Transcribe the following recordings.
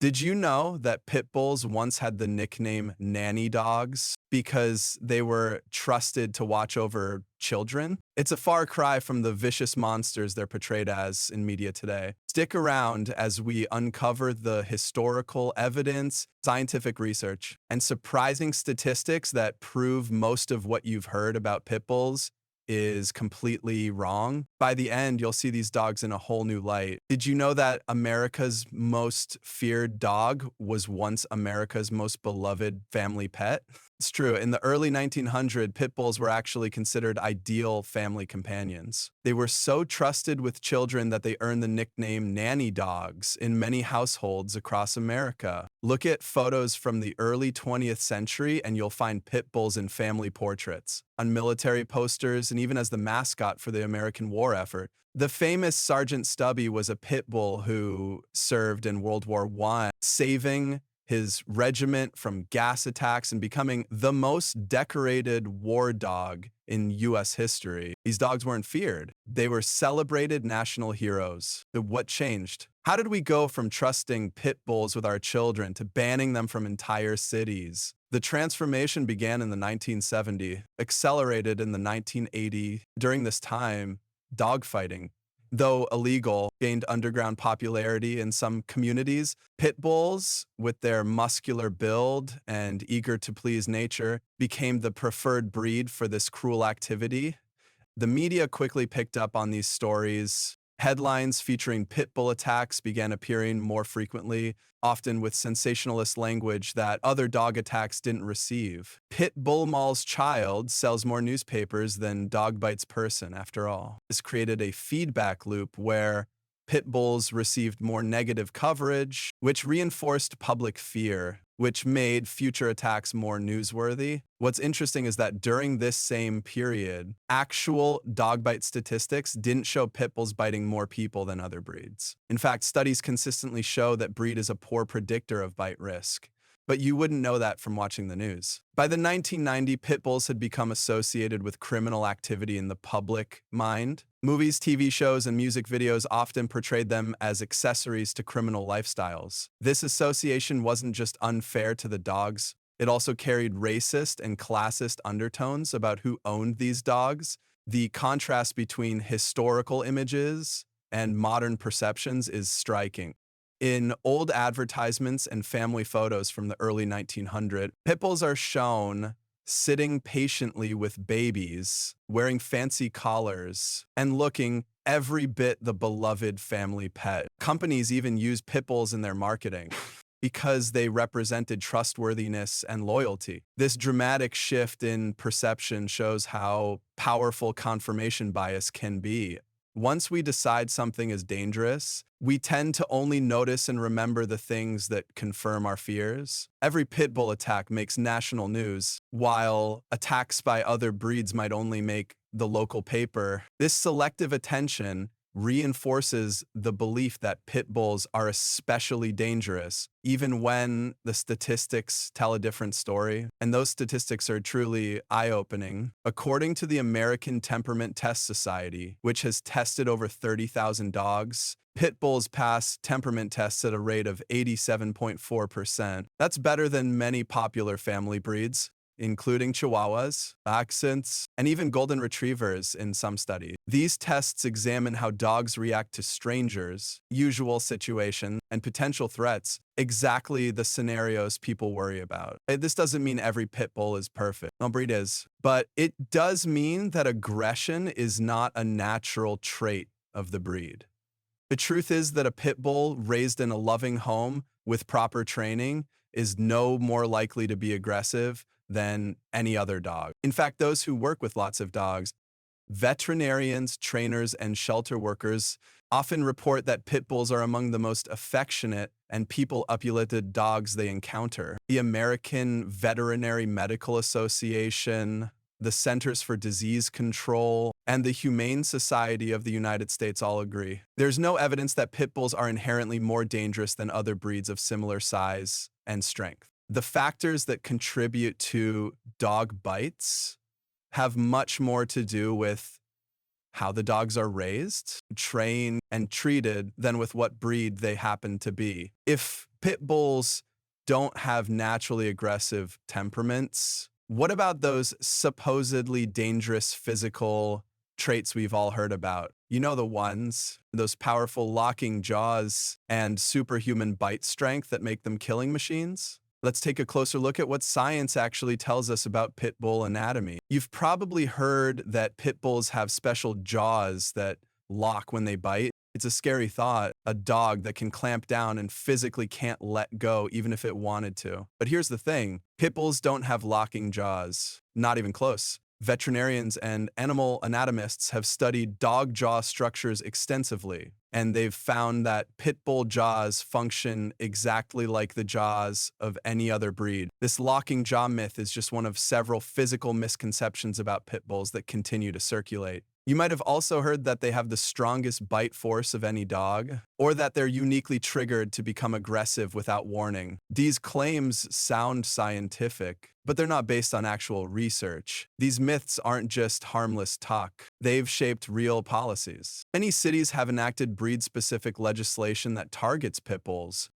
Did you know that pit bulls once had the nickname nanny dogs because they were trusted to watch over children? It's a far cry from the vicious monsters they're portrayed as in media today. Stick around as we uncover the historical evidence, scientific research, and surprising statistics that prove most of what you've heard about pit bulls is completely wrong. By the end, you'll see these dogs in a whole new light. Did you know that America's most feared dog was once America's most beloved family pet? It's true. In the early 1900s, pit bulls were actually considered ideal family companions. They were so trusted with children that they earned the nickname nanny dogs in many households across America. Look at photos from the early 20th century and you'll find pit bulls in family portraits, on military posters, and even as the mascot for the American war effort. The famous Sergeant Stubby was a pit bull who served in World War I, saving his regiment from gas attacks and becoming the most decorated war dog in US history. These dogs weren't feared. They were celebrated national heroes. But what changed? How did we go from trusting pit bulls with our children to banning them from entire cities? The transformation began in the 1970s, accelerated in the 1980s. During this time, dogfighting, though illegal, gained underground popularity in some communities. Pit bulls, with their muscular build and eager to please nature, became the preferred breed for this cruel activity. The media quickly picked up on these stories. Headlines featuring pit bull attacks began appearing more frequently, often with sensationalist language that other dog attacks didn't receive. Pit bull maul's child sells more newspapers than dog bites person, after all. This created a feedback loop where pit bulls received more negative coverage, which reinforced public fear, which made future attacks more newsworthy. What's interesting is that during this same period, actual dog bite statistics didn't show pit bulls biting more people than other breeds. In fact, studies consistently show that breed is a poor predictor of bite risk. But you wouldn't know that from watching the news. By the 1990s, pit bulls had become associated with criminal activity in the public mind. Movies, TV shows, and music videos often portrayed them as accessories to criminal lifestyles. This association wasn't just unfair to the dogs, it also carried racist and classist undertones about who owned these dogs. The contrast between historical images and modern perceptions is striking. In old advertisements and family photos from the early 1900s, pit bulls are shown sitting patiently with babies, wearing fancy collars, and looking every bit the beloved family pet. Companies even use pit bulls in their marketing because they represented trustworthiness and loyalty. This dramatic shift in perception shows how powerful confirmation bias can be. Once we decide something is dangerous, we tend to only notice and remember the things that confirm our fears. Every pit bull attack makes national news, while attacks by other breeds might only make the local paper. This selective attention reinforces the belief that pit bulls are especially dangerous, even when the statistics tell a different story. And those statistics are truly eye-opening. According to the American Temperament Test Society, which has tested over 30,000 dogs, pit bulls pass temperament tests at a rate of 87.4%. That's better than many popular family breeds, including Chihuahuas, Dachshunds, and even Golden Retrievers in some studies. These tests examine how dogs react to strangers, usual situations, and potential threats, exactly the scenarios people worry about. This doesn't mean every pit bull is perfect. No breed is. But it does mean that aggression is not a natural trait of the breed. The truth is that a pit bull raised in a loving home with proper training is no more likely to be aggressive than any other dog. In fact, those who work with lots of dogs, veterinarians, trainers, and shelter workers often report that pit bulls are among the most affectionate and people-opulent dogs they encounter. The American Veterinary Medical Association, the Centers for Disease Control, and the Humane Society of the United States all agree. There's no evidence that pit bulls are inherently more dangerous than other breeds of similar size and strength. The factors that contribute to dog bites have much more to do with how the dogs are raised, trained, and treated than with what breed they happen to be. If Pit bulls don't have naturally aggressive temperaments. What about those supposedly dangerous physical traits we've all heard about? You know the ones, those powerful locking jaws and superhuman bite strength that make them killing machines? Let's take a closer look at what science actually tells us about pit bull anatomy. You've probably heard that pit bulls have special jaws that lock when they bite. It's a scary thought, a dog that can clamp down and physically can't let go even if it wanted to. But here's the thing, pit bulls don't have locking jaws, not even close. Veterinarians and animal anatomists have studied dog jaw structures extensively, and they've found that pit bull jaws function exactly like the jaws of any other breed. This locking jaw myth is just one of several physical misconceptions about pit bulls that continue to circulate. You might have also heard that they have the strongest bite force of any dog, or that they're uniquely triggered to become aggressive without warning. These claims sound scientific, but they're not based on actual research. These myths aren't just harmless talk. They've shaped real policies. Many cities have enacted breed-specific legislation that targets pit bulls,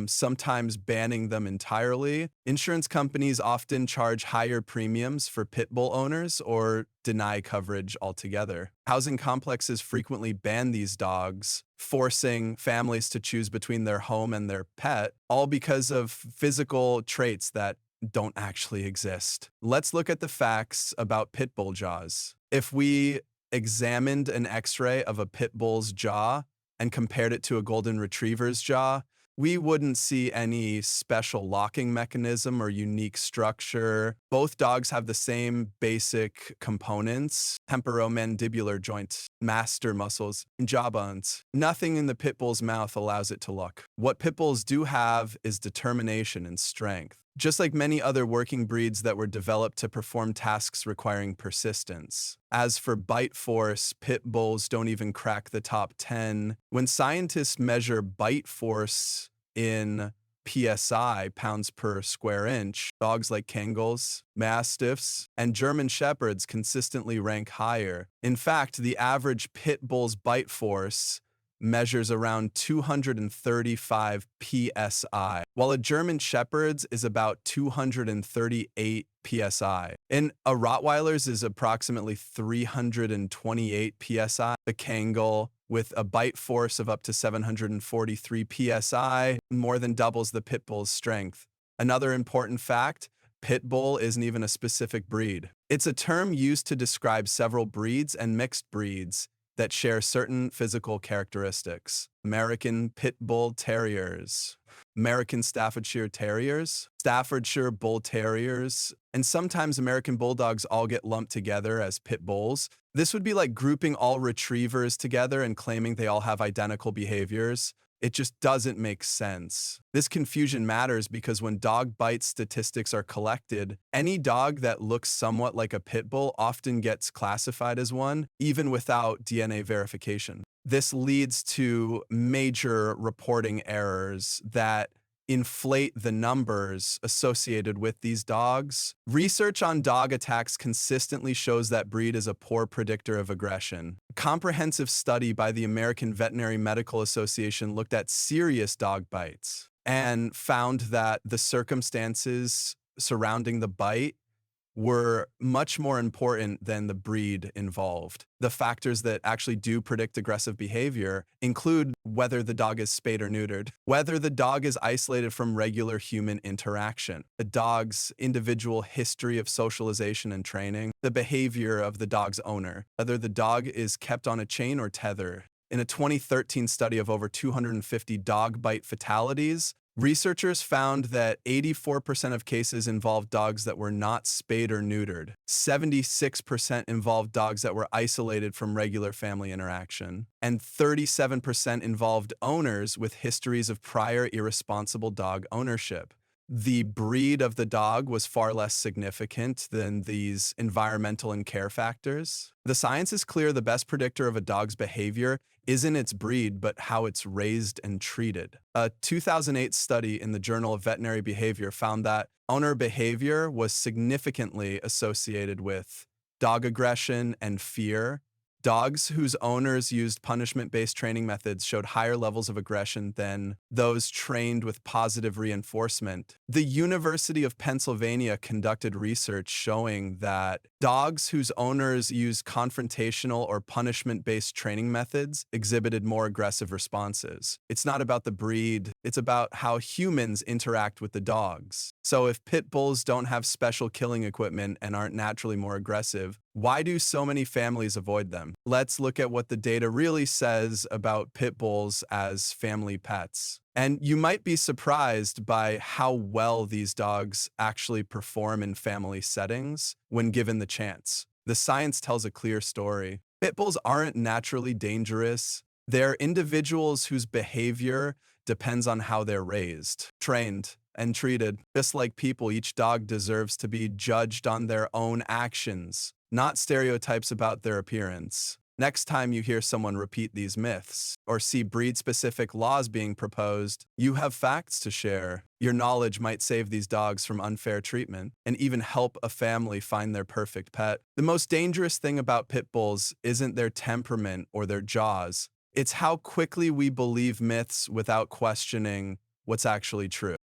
sometimes banning them entirely. Insurance companies often charge higher premiums for pit bull owners or deny coverage altogether. Housing complexes frequently ban these dogs, forcing families to choose between their home and their pet, all because of physical traits that don't actually exist. Let's look at the facts about pit bull jaws. If we examined an X-ray of a pit bull's jaw and compared it to a golden retriever's jaw, we wouldn't see any special locking mechanism or unique structure. Both dogs have the same basic components: temporomandibular joint, master muscles, and jaw bones. Nothing in the pit bull's mouth allows it to look. What pit bulls do have is determination and strength, just like many other working breeds that were developed to perform tasks requiring persistence. As for bite force, pit bulls don't even crack the top 10. When scientists measure bite force in PSI, pounds per square inch, dogs like Kangals, Mastiffs, and German Shepherds consistently rank higher. In fact, the average pit bull's bite force measures around 235 psi, while a German Shepherd's is about 238 psi. And a Rottweiler's is approximately 328 psi. The Kangal, with a bite force of up to 743 psi, more than doubles the pit bull's strength. Another important fact, pit bull isn't even a specific breed. It's a term used to describe several breeds and mixed breeds that share certain physical characteristics. American Pit Bull Terriers, American Staffordshire Terriers, Staffordshire Bull Terriers, and sometimes American Bulldogs all get lumped together as pit bulls. This would be like grouping all retrievers together and claiming they all have identical behaviors. It just doesn't make sense. This confusion matters because when dog bite statistics are collected, any dog that looks somewhat like a pit bull often gets classified as one, even without DNA verification. This leads to major reporting errors that inflate the numbers associated with these dogs. Research on dog attacks consistently shows that breed is a poor predictor of aggression. A comprehensive study by the American Veterinary Medical Association looked at serious dog bites and found that the circumstances surrounding the bite were much more important than the breed involved. The factors that actually do predict aggressive behavior include whether the dog is spayed or neutered, whether the dog is isolated from regular human interaction, the dog's individual history of socialization and training, the behavior of the dog's owner, whether the dog is kept on a chain or tether. In a 2013 study of over 250 dog bite fatalities, researchers found that 84% of cases involved dogs that were not spayed or neutered. 76% involved dogs that were isolated from regular family interaction. And 37% involved owners with histories of prior irresponsible dog ownership. The breed of the dog was far less significant than these environmental and care factors. The science is clear: the best predictor of a dog's behavior isn't its breed, but how it's raised and treated. A 2008 study in the Journal of Veterinary Behavior found that owner behavior was significantly associated with dog aggression and fear. Dogs whose owners used punishment-based training methods showed higher levels of aggression than those trained with positive reinforcement. The University of Pennsylvania conducted research showing that dogs whose owners used confrontational or punishment-based training methods exhibited more aggressive responses. It's not about the breed, it's about how humans interact with the dogs. So if pit bulls don't have special killing equipment and aren't naturally more aggressive, why do so many families avoid them? Let's look at what the data really says about pit bulls as family pets. And you might be surprised by how well these dogs actually perform in family settings when given the chance. The science tells a clear story. Pit bulls aren't naturally dangerous. They're individuals whose behavior depends on how they're raised, trained, and treated. Just like people, each dog deserves to be judged on their own actions, not stereotypes about their appearance. Next time you hear someone repeat these myths or see breed-specific laws being proposed, you have facts to share. Your knowledge might save these dogs from unfair treatment and even help a family find their perfect pet. The most dangerous thing about pit bulls isn't their temperament or their jaws. It's how quickly we believe myths without questioning what's actually true.